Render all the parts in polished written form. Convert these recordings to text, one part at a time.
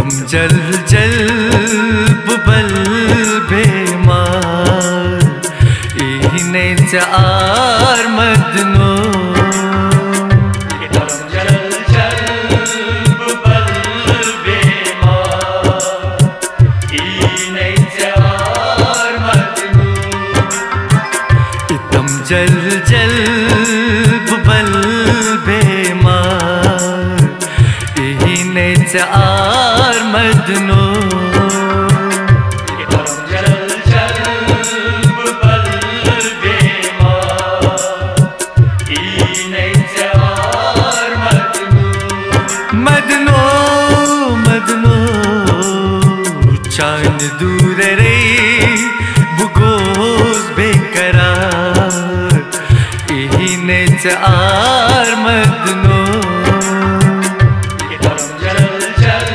इतम जल जल बुबल बेमार इहने चार मदनो इतम जल जल बुबल बेमार इहने चार मदनो इतम जल जल बुबल बेमार इहने चार मदनो इतम जल जल बुबल बेमार इहने चार मदनो मदनो मदनो चांद दूर रे बुगोस बेकरार इहने चार मदनो इतम जल जल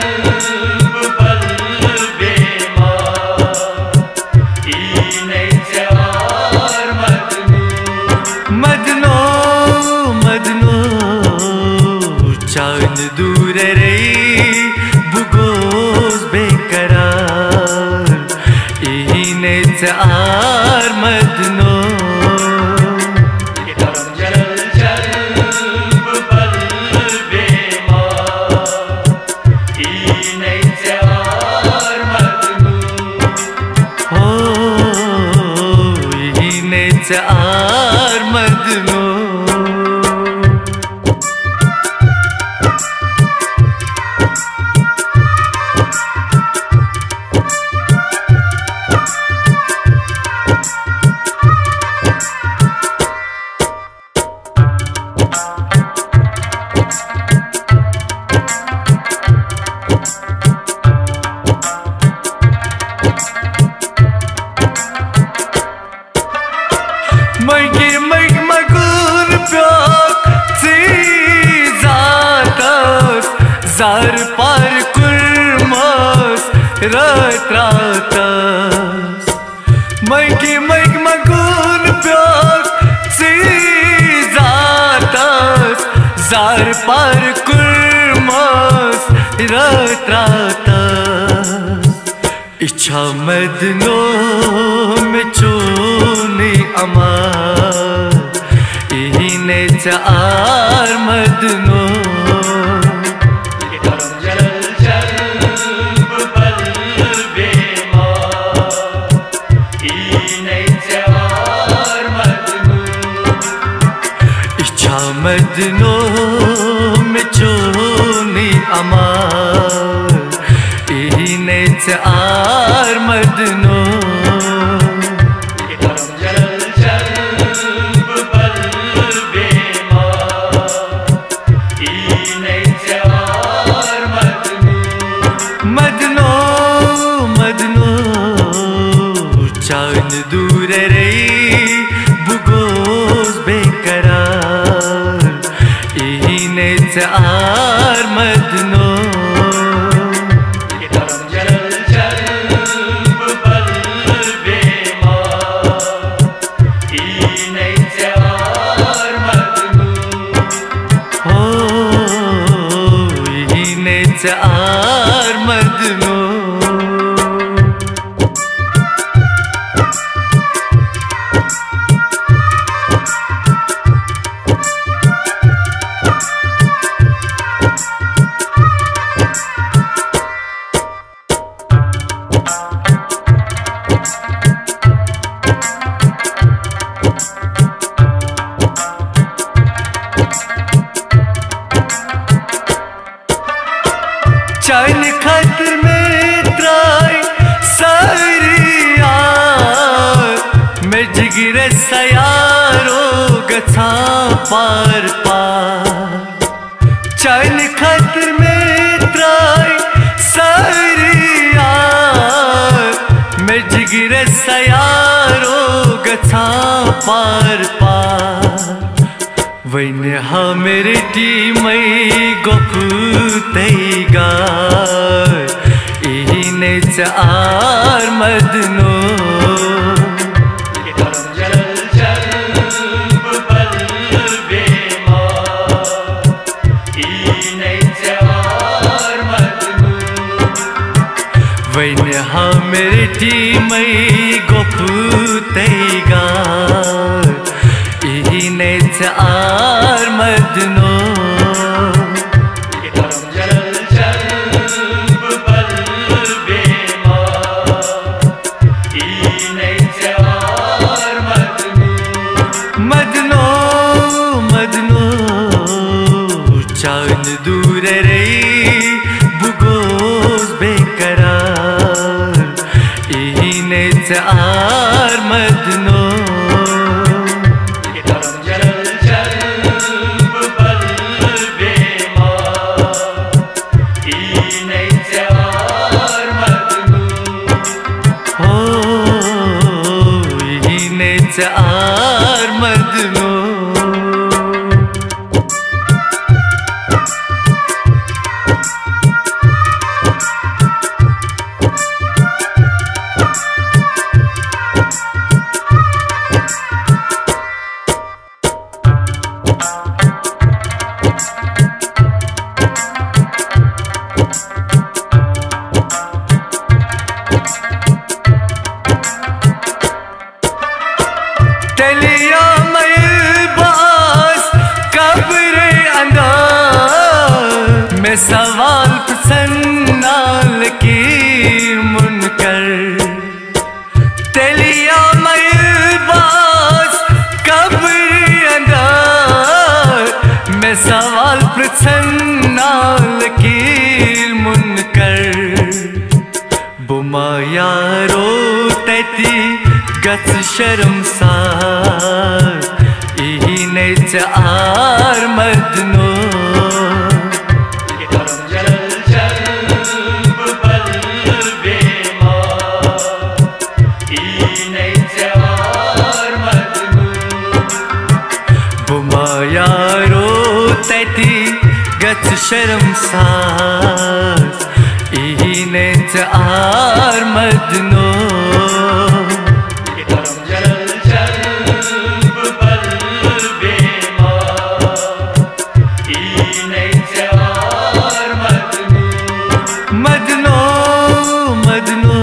बुबल बेमार इहने चार मदनो मदनो मदनो चांद दूर रे बुगोस बेकरार इहने चार मदनो इतम जल जल बुबल बेमार इहने चार मदनो हो इहने चार मदनो Măi măgur pioc țizatas Zar par kurmas ratratas Măi măgur pioc țizatas Zar par kurmas ratratas इच्छा मदनो में चोने अमार इहने चार मदनो इतम जल जल बुबल बेमार इहने चार मदनो इच्छा मदनो में चोने अमार इहने चार मदनो इतम जल जल बुबल बेमार इहने चार मदनो मदनो मदनो चांद दूर रे बुगोस बेकरार इहने चार मदनो इतम जल जल बुबल बेमार इहने चार मदनो हो इहने चार मदनो चैन खतर में त्राई सरियार में जिगर सयारो गछा पार पार चैन खतर में त्राई सरियार में जिगर सयारो गछा पार पार वैन मेरे टीमई गोपु तैगार इहने चार मदनो इतम जल जल बुबल बेमार इहने चार मदनो मेरी मई गोफू तैगार इने चार मदनो मदनो मदनो चांद दूर रही बुगोज बेकरार इने चार मदनो चार मदनो तलिया मलबास कब्र अंदार में सवाल पसन्नाल की मुनकर तलिया मलबास कब्र अंदार में सवाल पसन्नाल की मुनकर बुमा यारो तैती गच शर्मसार इने चार मदनो बुमा यारो तैती गच शर्मसार इने चार मदनो मदनो मदनो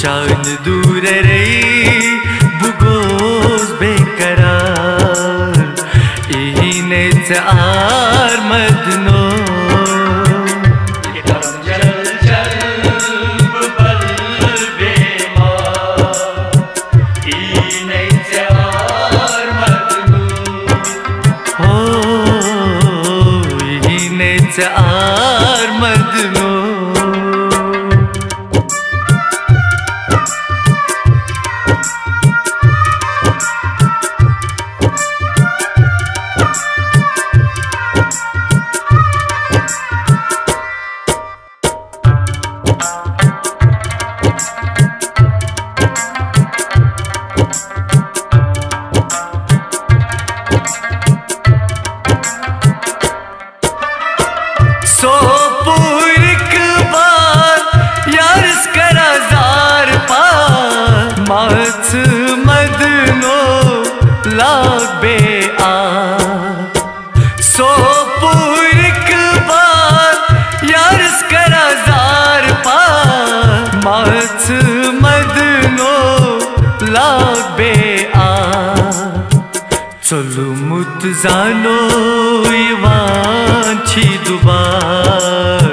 चांद दूर रही बुगोज बेकरार इने चार मदनो चार मदनो सो पूरिक बार यारस कराजार पार माच मदनो लाग बे आ सो पूरिक बार यारस कराजार पार माच मदनो लाग बे आ चलू मुत जानो इवांची दुबार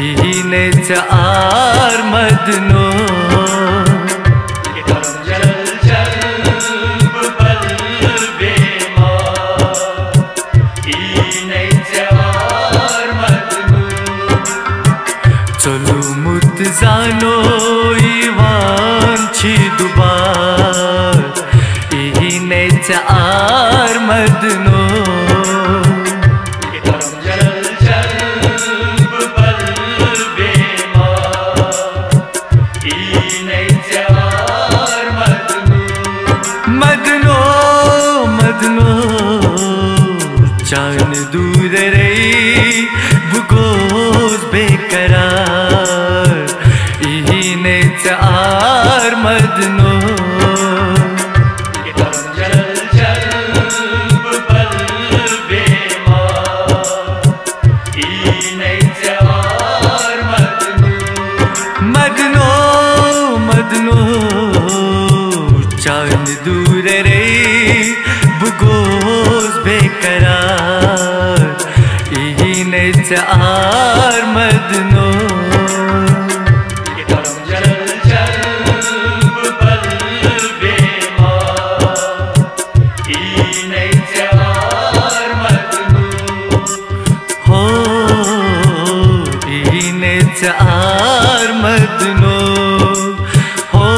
इने चार मदनो चलू मुत जानो इवांची दुबार इने चार मदनो मदनो मदनो चांद दूर रही बुगोज बेकरार इने चार मदनो मदनो चार मदनो चार मदनो हो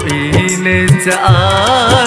इन चार